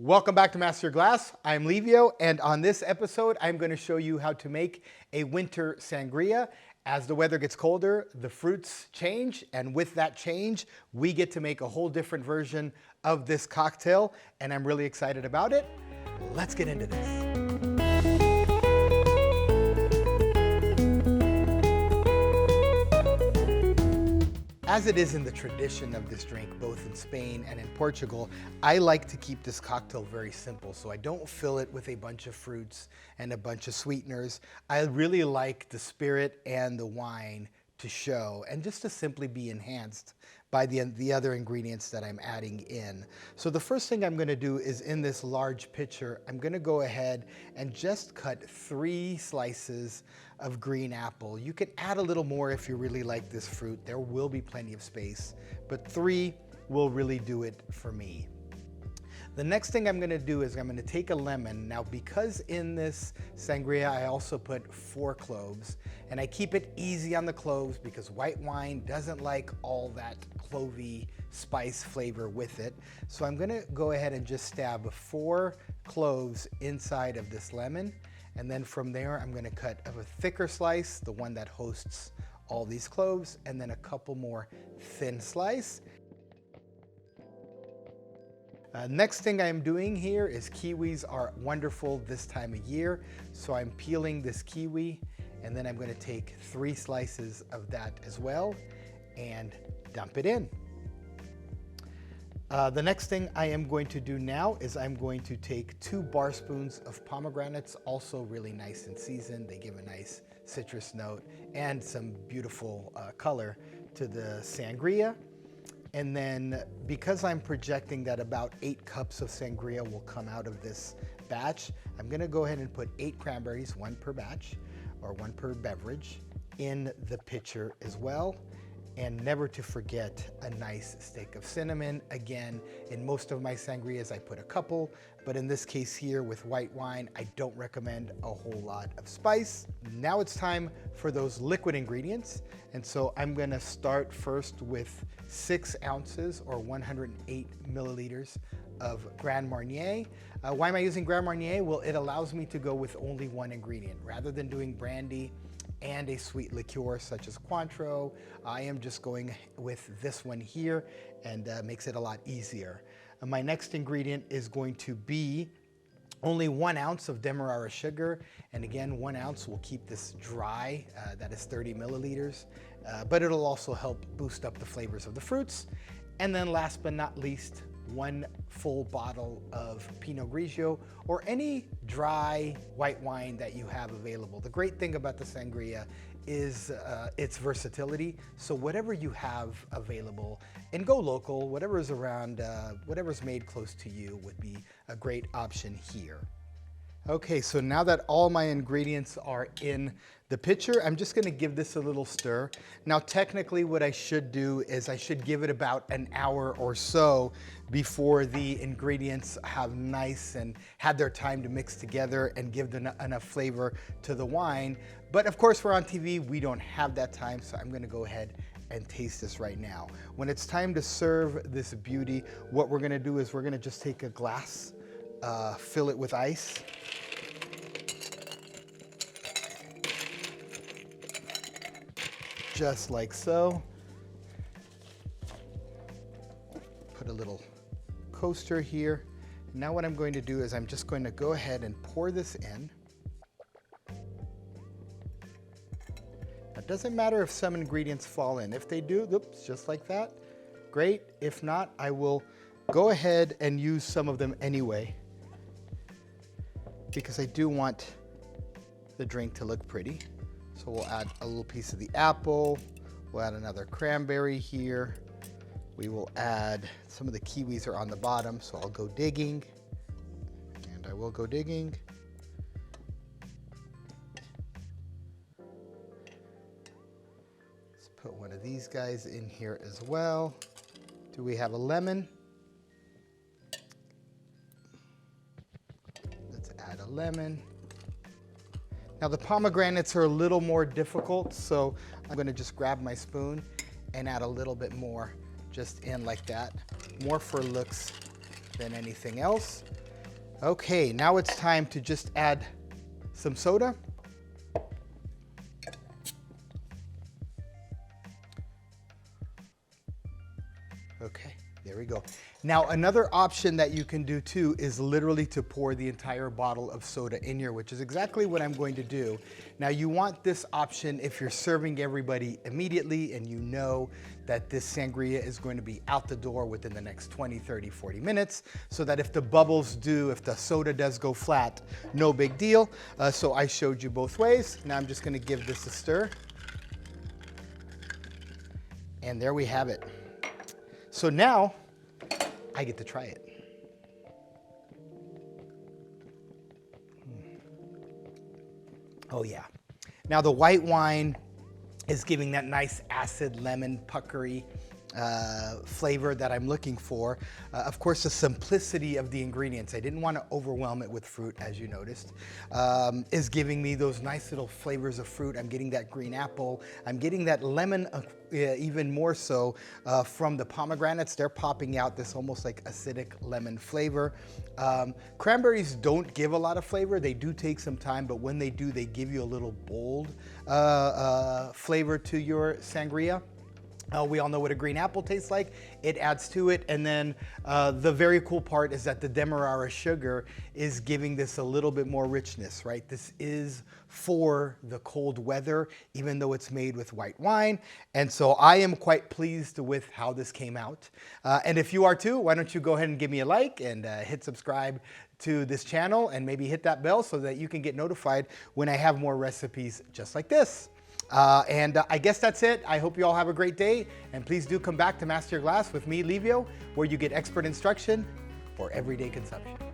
Welcome back to Master Your Glass. I'm Livio, and on this episode, I'm going to show you how to make a winter sangria. As the weather gets colder, the fruits change, and with that change, we get to make a whole different version of this cocktail, and I'm really excited about it. Let's get into this. As it is in the tradition of this drink, both in Spain and in Portugal, I like to keep this cocktail very simple, so I don't fill it with a bunch of fruits and a bunch of sweeteners. I really like the spirit and the wine to show and just to simply be enhanced by the other ingredients that I'm adding in. So the first thing I'm gonna do is in this large pitcher, I'm gonna go ahead and just cut 3 slices of green apple. You can add a little more if you really like this fruit. There will be plenty of space, but 3 will really do it for me. The next thing I'm gonna do is I'm gonna take a lemon. Now, because in this sangria, I also put 4 cloves, and I keep it easy on the cloves because white wine doesn't like all that clovey spice flavor with it. So I'm gonna go ahead and just stab 4 cloves inside of this lemon. And then from there, I'm gonna cut a thicker slice, the one that hosts all these cloves, and then a couple more thin slice. Next thing I'm doing here is kiwis are wonderful this time of year. So I'm peeling this kiwi, and then I'm gonna take 3 slices of that as well and dump it in. The next thing I am going to do now is I'm going to take 2 Barspoons of Pomegranates, also really nice and seasoned. They give a nice citrus note and some beautiful color to the sangria. And then because I'm projecting that about 8 cups of sangria will come out of this batch, I'm gonna go ahead and put 8 cranberries, 1 per batch or 1 per beverage, in the pitcher as well. And never to forget a nice stick of cinnamon. Again, in most of my sangrias, I put a couple, but in this case here with white wine, I don't recommend a whole lot of spice. Now it's time for those liquid ingredients. And so I'm gonna start first with 6 ounces or 108 milliliters of Grand Marnier. Why am I using Grand Marnier? Well, it allows me to go with only 1 ingredient. Rather than doing brandy and a sweet liqueur such as Cointreau, I am just going with this one here, and makes it a lot easier. My next ingredient is going to be only 1 ounce of Demerara sugar, and again, 1 ounce will keep this dry. That is 30 milliliters, but it'll also help boost up the flavors of the fruits. And then last but not least, 1 full bottle of Pinot Grigio or any dry white wine that you have available. The great thing about the sangria is its versatility. So whatever you have available, and go local, whatever's around, whatever's made close to you would be a great option here. Okay, so now that all my ingredients are in the pitcher, I'm just gonna give this a little stir. Now, technically what I should do is I should give it about an hour or so before the ingredients have nice and had their time to mix together and give them enough flavor to the wine. But of course, we're on TV, we don't have that time, so I'm gonna go ahead and taste this right now. When it's time to serve this beauty, what we're gonna do is we're gonna just take a glass, fill it with ice. Just like so. Put a little coaster here. Now what I'm going to do is I'm just going to go ahead and pour this in. It doesn't matter if some ingredients fall in. If they do, oops, just like that, great. If not, I will go ahead and use some of them anyway, because I do want the drink to look pretty. So we'll add a little piece of the apple. We'll add another cranberry here. We will add, some of the kiwis are on the bottom, so I'll go digging. And I will go digging. Let's put one of these guys in here as well. Do we have a lemon? Let's add a lemon. Now the pomegranates are a little more difficult, so I'm gonna just grab my spoon and add a little bit more just in like that. More for looks than anything else. Okay, now it's time to just add some soda. Okay, there we go. Now, another option that you can do too is literally to pour the entire bottle of soda in here, which is exactly what I'm going to do. Now, you want this option if you're serving everybody immediately and you know that this sangria is going to be out the door within the next 20, 30, 40 minutes, so that if the bubbles do, if the soda does go flat, no big deal. So I showed you both ways. Now I'm just gonna give this a stir. And there we have it. So now I get to try it. Oh yeah. Now the white wine is giving that nice acid lemon puckery flavor that I'm looking for. Of course, the simplicity of the ingredients, I didn't want to overwhelm it with fruit, as you noticed, is giving me those nice little flavors of fruit. I'm getting that green apple. I'm getting that lemon even more so from the pomegranates. They're popping out this almost like acidic lemon flavor. Cranberries don't give a lot of flavor. They do take some time, but when they do, they give you a little bold flavor to your sangria. We all know what a green apple tastes like. It adds to it. And then the very cool part is that the Demerara sugar is giving this a little bit more richness, right? This is for the cold weather, even though it's made with white wine. And so I am quite pleased with how this came out. And if you are too, why don't you go ahead and give me a like and hit subscribe to this channel and maybe hit that bell so that you can get notified when I have more recipes just like this. I guess that's it. I hope you all have a great day, and please do come back to Master Your Glass with me, Livio, where you get expert instruction for everyday consumption.